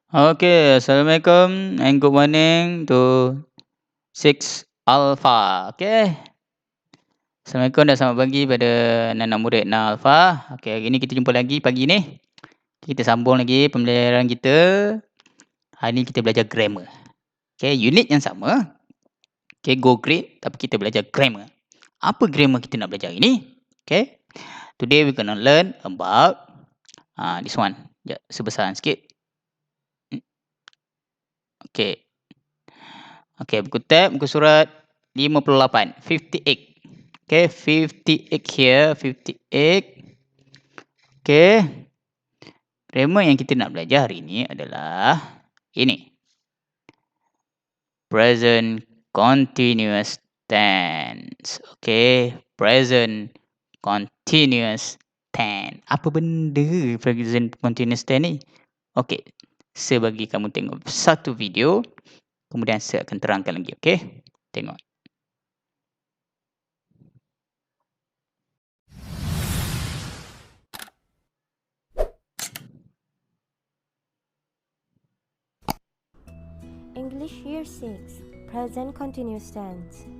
Okay, Assalamualaikum and good morning to 6 Alpha. Okay. Assalamualaikum dan selamat pagi pada anak-anak murid 6 Alpha. Okay, hari ni kita jumpa lagi pagi ni. Kita sambung lagi pembelajaran kita. Hari ni kita belajar grammar. Okay, unit yang sama. Okay, go grade tapi kita belajar grammar. Apa grammar kita nak belajar hari ni? Okay. Today we gonna learn about this one. Sekejap, sebesaran sikit. Okay. Okay, buku tab, buku surat 58. 58. Okay, 58 here. 58. Okay. Grammar yang kita nak belajar hari ni adalah ini. Present continuous tense. Okay. Present continuous tense. Apa benda present continuous tense ni? Okay. Saya bagi kamu tengok satu video. Kemudian saya akan terangkan lagi. Okay. Tengok. English Year 6 Present Continuous Tense.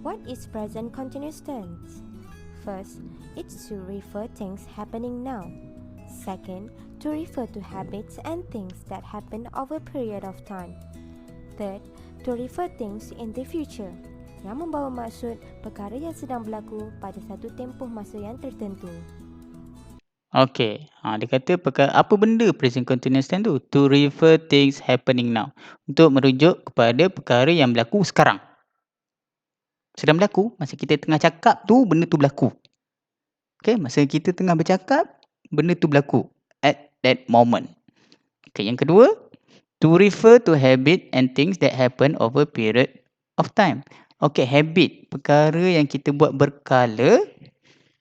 What is present continuous tense? First, it's to refer things happening now. Second, to refer to habits and things that happen over a period of time. Third, to refer things in the future, yang membawa maksud perkara yang sedang berlaku pada satu tempoh masa yang tertentu. Okay. Dia kata apa benda present continuous tense tu? To refer things happening now. Untuk merujuk kepada perkara yang berlaku sekarang. Sedang berlaku. Masa kita tengah cakap tu, benda tu berlaku. Okay. Masa kita tengah bercakap, benda tu berlaku. At that moment. Okay. Yang kedua, to refer to habit and things that happen over a period of time. Okay. Habit. Perkara yang kita buat berkala.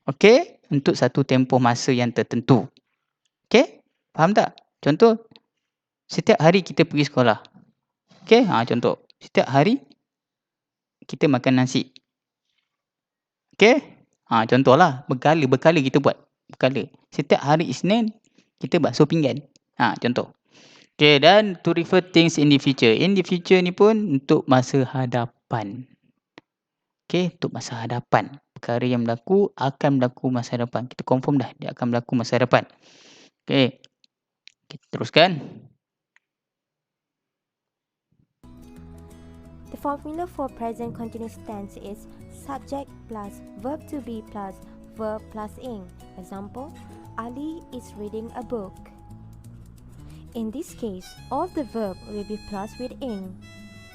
Okay. Untuk satu tempoh masa yang tertentu. Okay? Faham tak? Contoh, setiap hari kita pergi sekolah. Okay? Contoh, setiap hari kita makan nasi. Okay? Contohlah, berkala kita buat. Berkala. Setiap hari Isnin, kita basuh pinggan. Contoh. Okay, dan to refer things in the future. In the future ni pun untuk masa hadapan. Okay, untuk masa hadapan. Perkara yang berlaku akan berlaku masa hadapan. Kita confirm dah, dia akan berlaku masa hadapan. Okay. Kita teruskan. The formula for present continuous tense is subject plus verb to be plus verb plus ing. Example, Ali is reading a book. In this case, all the verb will be plus with ing.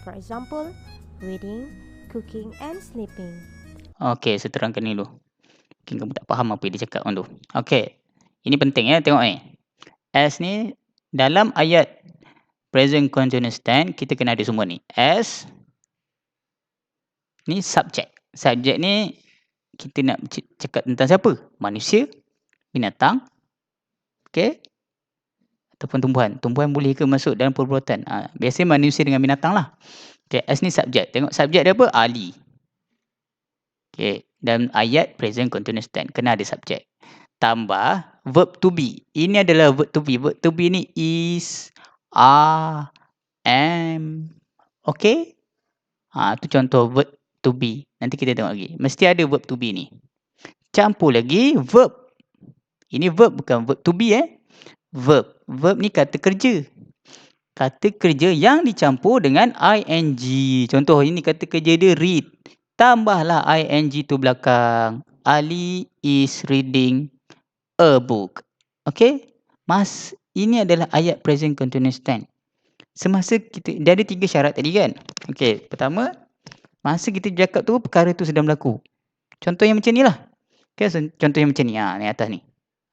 For example, reading, cooking and sleeping. Okay, saya terangkan ni dulu. Mungkin kamu tak faham apa yang dia cakap tu. Okay, ini penting ya, tengok ni. As ni, dalam ayat present continuous tense, kita kena ada semua ni. As, ni subject. Subject ni, kita nak cakap tentang siapa? Manusia, binatang, okay, ataupun tumbuhan. Tumbuhan boleh ke masuk dalam perbuatan? Biasanya manusia dengan binatang lah. Okay, as ni subject. Tengok subject dia apa? Ali. Okay, dalam ayat present continuous tense, kena ada subject. Tambah verb to be. Ini adalah verb to be. Verb to be ni is, are, am. Okay? Tu contoh verb to be. Nanti kita tengok lagi. Mesti ada verb to be ni. Campur lagi verb. Ini verb bukan verb to be Verb. Verb ni kata kerja. Kata kerja yang dicampur dengan ing. Contoh ini kata kerja dia read. Tambahlah ing tu belakang. Ali is reading a book. Okay? Ini adalah ayat present continuous tense. Semasa dia ada 3 syarat tadi kan? Okay, pertama, masa kita cakap tu, perkara tu sedang berlaku. Contoh yang macam ni lah. Okay, contoh yang macam ni. Ni atas ni.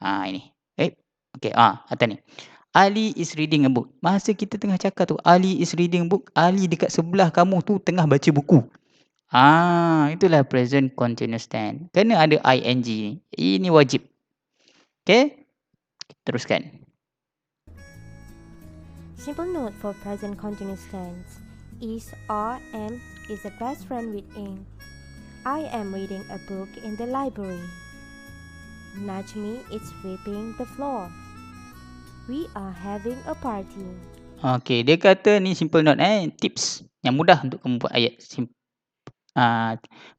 Ini. Okay, atas ni. Ali is reading a book. Masa kita tengah cakap tu, Ali is reading a book. Ali dekat sebelah kamu tu tengah baca buku. Itulah present continuous tense. Kena ada ing ni. Ini wajib. Okay? Teruskan. Simple note for present continuous tense. Is, are, am is the best friend with ing. I am reading a book in the library. Najmi is sweeping the floor. We are having a party. Okey, dia kata ni simple note tips yang mudah untuk kamu buat ayat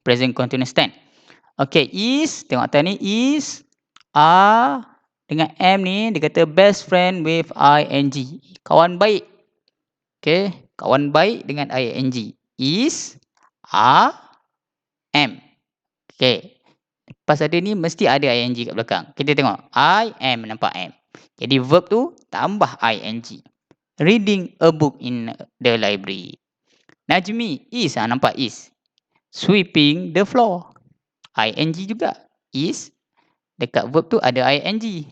present continuous tense. Okey, is, tengok atas ni, is, are dengan am ni dia kata best friend with ing. Kawan baik. Okey, kawan baik dengan ing. Is, are, am. Okey. Lepas ada ni mesti ada ing kat belakang. Kita tengok, I am, nampak am. Jadi verb tu tambah ing. Reading a book in the library. Najmi is, nampak is. Sweeping the floor. Ing juga. Is, dekat verb tu ada ing.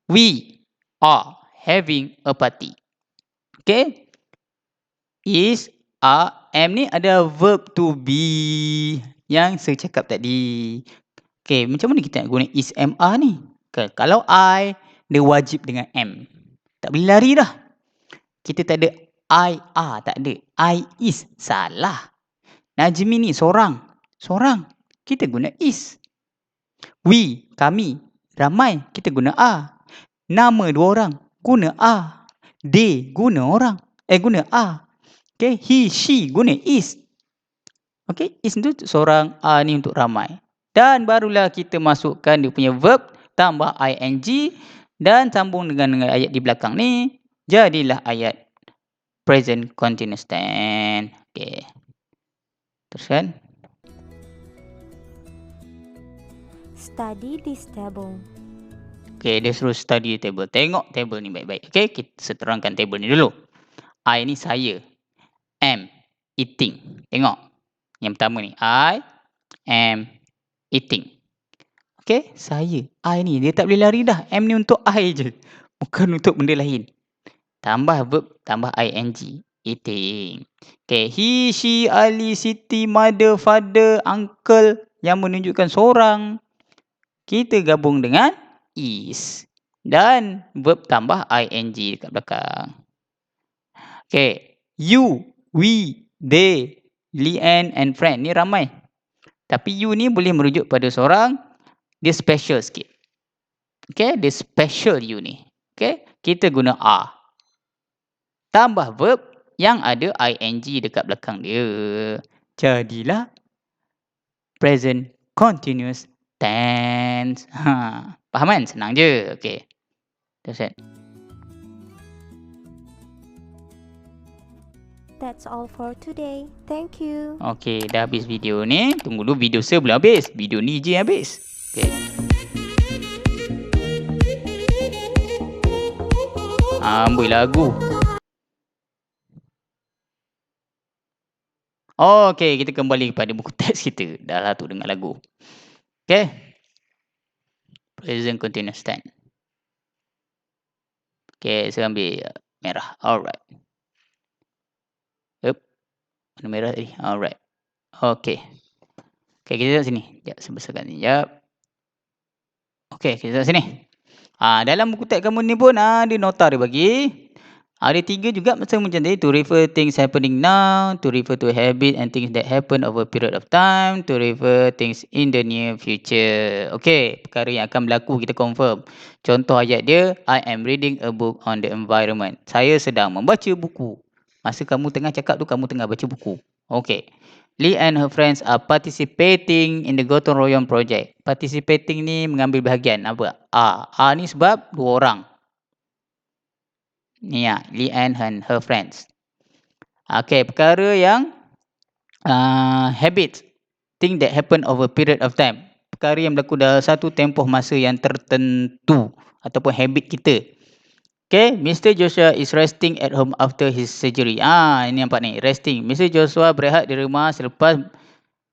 We are having a party. Okay. Is, are, am ni ada verb to be yang saya cakap tadi. Okay, macam mana kita nak guna is, am, are ni? Okay, kalau I, dia wajib dengan am. Tak boleh lari dah. Kita tak ada I are, tak ada. I is, salah. Najmi ni seorang. Seorang. Kita guna is. We, kami. Ramai. Kita guna are. Nama dua orang. Guna are. They, guna orang. Guna are. Okay, he, she, guna is. Okay, is tu seorang, are ni untuk ramai. Dan barulah kita masukkan dia punya verb, tambah ing, dan sambung dengan ayat di belakang ni. Jadilah ayat present continuous tense. Okay. Teruskan. Study this table. Okay, dia suruh study table. Tengok table ni baik-baik. Okay, kita terangkan table ni dulu. I ni saya. Am, eating. Tengok. Yang pertama ni. I am eating. Okay, saya. I ni, dia tak boleh lari dah. Am ni untuk I je. Bukan untuk benda lain. Tambah verb, tambah ing. Eating. Okay, he, she, Ali, Siti, mother, father, uncle yang menunjukkan seorang. Kita gabung dengan is. Dan verb tambah ing dekat belakang. Okay, you, we, they, Lian and friend. Ni ramai. Tapi you ni boleh merujuk pada seorang. Dia special sikit. Okay, dia special you ni. Okay, kita guna are. Tambah verb yang ada ing dekat belakang dia. Jadilah present continuous tense. Faham kan? Senang je. Okay. Teruskan. That's all for today. Thank you. Okay, dah habis video ni. Tunggu dulu video saya belum habis. Video ni je habis. Okay. Ambil lagu. Okay, kita kembali kepada buku teks kita. Dah lah tu dengar lagu. Okay. Present continuous tense. Okay, saya ambil merah. Alright. Mana merah tadi? Alright. Okay. Okay, kita tengok sini. Sekejap, saya besarkan ni. Sekejap. Okay, kita tengok sini. Dalam buku teks kamu ni pun ada nota dia bagi. Ada 3 juga macam tadi. To refer things happening now. To refer to habit and things that happen over a period of time. To refer things in the near future. Okay, perkara yang akan berlaku kita confirm. Contoh ayat dia. I am reading a book on the environment. Saya sedang membaca buku. Masa kamu tengah cakap tu, kamu tengah baca buku. Okay. Lee and her friends are participating in the Gotong Royong project. Participating ni mengambil bahagian. Apa? A ni sebab 2 orang. Ni ya, Lee and her friends. Okay, perkara yang habit. Thing that happen over period of time. Perkara yang berlaku dalam satu tempoh masa yang tertentu. Ataupun habit kita. Okay, Mr. Joshua is resting at home after his surgery. Ini nampak ni, resting. Mr. Joshua berehat di rumah selepas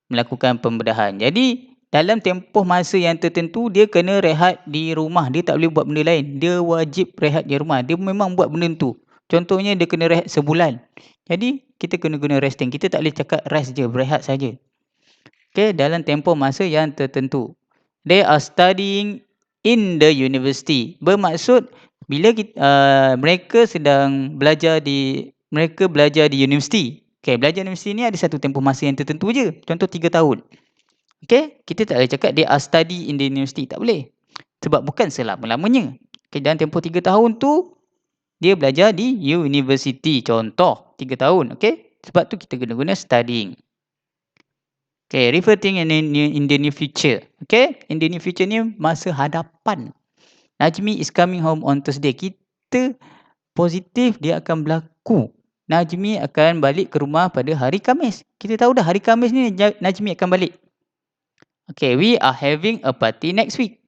melakukan pembedahan. Jadi, dalam tempoh masa yang tertentu, dia kena rehat di rumah. Dia tak boleh buat benda lain. Dia wajib rehat di rumah. Dia memang buat benda tu. Contohnya, dia kena rehat sebulan. Jadi, kita kena guna resting. Kita tak boleh cakap rest je, berehat saja. Okay, dalam tempoh masa yang tertentu. They are studying in the university. Bermaksud, bila mereka sedang belajar di universiti. Okay, belajar universiti ni ada satu tempoh masa yang tertentu je. Contoh 3 tahun. Okay, kita tak boleh cakap they are study in the university. Tak boleh. Sebab bukan selama-lamanya. Okay, dalam tempoh 3 tahun tu, dia belajar di university. Contoh, 3 tahun. Okay? Sebab tu kita guna studying. Okay, refer thing in the near future. Okay, in the near future ni masa hadapan. Najmi is coming home on Thursday. Kita positif dia akan berlaku. Najmi akan balik ke rumah pada hari Khamis. Kita tahu dah hari Khamis ni Najmi akan balik. Okay, we are having a party next week.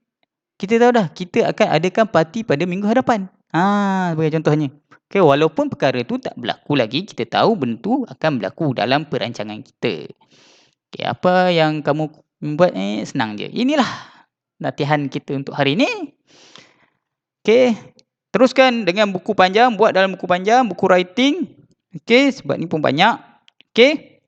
Kita tahu dah kita akan adakan parti pada minggu hadapan. Sebagai contohnya. Okay, walaupun perkara tu tak berlaku lagi, kita tahu benda tu akan berlaku dalam perancangan kita. Okay, apa yang kamu buat ni senang je. Inilah latihan kita untuk hari ni. Okay, teruskan dengan buku panjang. Buat dalam buku panjang, buku writing. Okay, sebab ni pun banyak. Okay,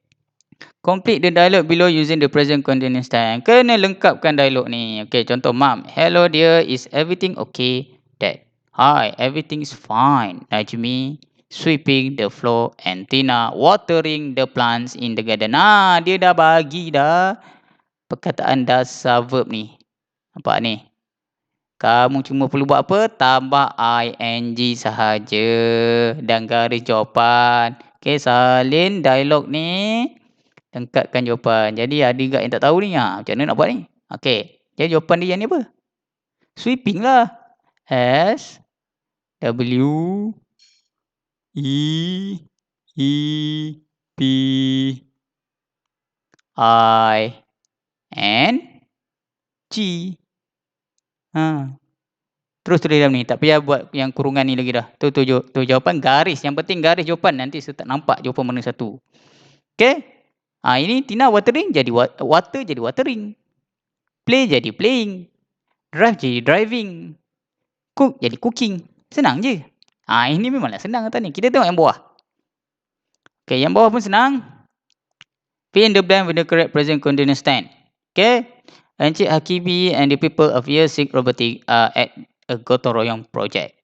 complete the dialogue below using the present continuous tense. Kena lengkapkan dialog ni. Okay, contoh Mom. Hello dear, is everything okay? Dad. Hi, everything is fine. Najmi sweeping the floor and Tina watering the plants in the garden. Dia dah bagi dah perkataan dasar verb ni. Nampak ni? Kamu cuma perlu buat apa? Tambah ing sahaja dan garis jawapan. Okay, salin dialog ni. Lengkapkan jawapan. Jadi ada juga yang tak tahu ni. Macam mana nak buat ni? Okay, jadi jawapan dia yang ni apa? Sweeping lah. S W E E P I N G. Terus tulis dalam ni. Tak payah buat yang kurungan ni lagi dah. Tu jawapan garis. Yang penting garis jawapan. Nanti saya tak nampak jawapan mana satu. Okay. Ini Tina watering jadi water jadi watering. Play jadi playing. Drive jadi driving. Cook jadi cooking. Senang je. Ini memanglah senang kata ni. Kita tengok yang bawah. Okay, yang bawah pun senang. Fill in the blank with the correct present continuous tense. Okay. Encik Hakibi and the people of Year 6 Robotics are at a gotong royong project.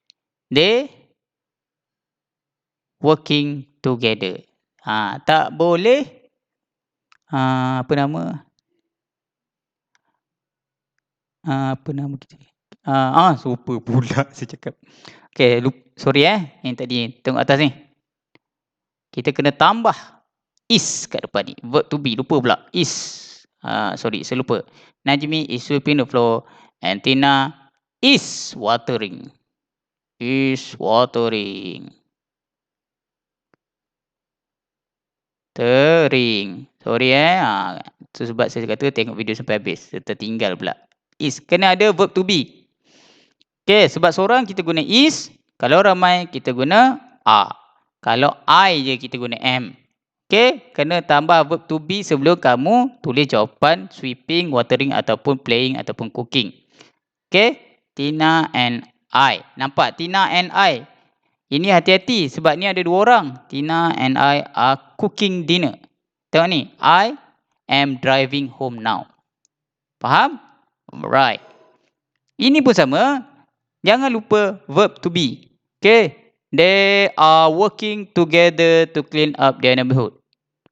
They working together. Tak boleh. Apa nama kita? Super pula saya cakap. Okay, sorry yang tadi tengok atas ni. Kita kena tambah is kat depan ni. Verb to be, lupa pula. Is. Sorry, saya lupa. Najmi is sweeping the floor and Tina is watering. Is watering. Tering. Sorry sebab saya kata tengok video sampai habis. Tertinggal pula. Is. Kena ada verb to be. Okay, sebab seorang kita guna is. Kalau ramai kita guna are. Kalau I je kita guna am. Okay, kena tambah verb to be sebelum kamu tulis jawapan sweeping, watering ataupun playing ataupun cooking. Okay, Tina and I. Nampak? Tina and I. Ini hati-hati sebab ni ada 2 orang. Tina and I are cooking dinner. Tengok ni. I am driving home now. Faham? Alright. Ini pun sama. Jangan lupa verb to be. Okay. They are working together to clean up their neighborhood.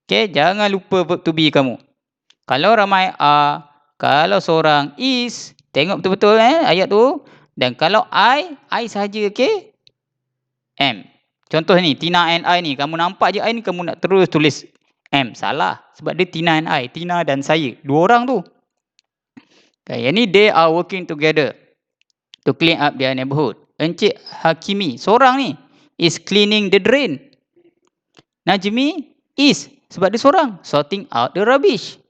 Okay. Jangan lupa verb to be kamu. Kalau ramai are. Kalau seorang is. Tengok betul-betul ayat tu. Dan kalau I sahaja. Okay. Am. Contoh ni. Tina and I ni. Kamu nampak je I ni. Kamu nak terus tulis am. Salah. Sebab dia Tina and I. Tina dan saya. 2 orang tu. Okay. Yang ni they are working together to clean up their neighborhood. Encik Hakimi. Seorang ni. Is cleaning the drain. Najmi is. Sebab dia seorang. Sorting out the rubbish.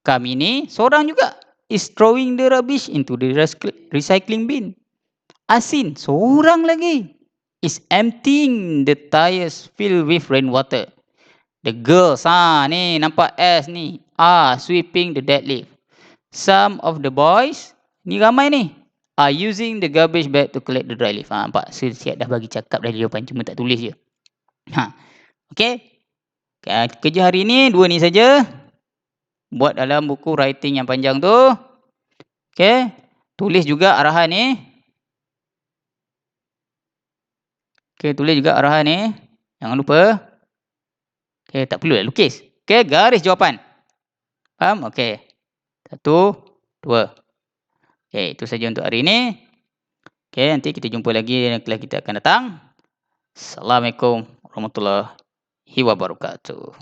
Kami ni seorang juga. Is throwing the rubbish into the recycling bin. Asin. Seorang lagi. Is emptying the tires filled with rainwater. The girls. Ni nampak S ni. Are sweeping the deadlift. Some of the boys. Ni ramai ni. Are using the garbage bag to collect the dry leaf. Nampak? Saya siap dah bagi cakap dah jawapan. Cuma tak tulis je. Okay. Kerja hari ni 2 ni saja. Buat dalam buku writing yang panjang tu. Okay. Tulis juga arahan ni. Okay. Tulis juga arahan ni. Jangan lupa. Okay. Tak perlu lah lukis. Okay. Garis jawapan. Faham? Okay. 1, 2. Okay, itu saja untuk hari ini. Okay, nanti kita jumpa lagi dalam kelas kita akan datang. Assalamualaikum warahmatullahi wabarakatuh.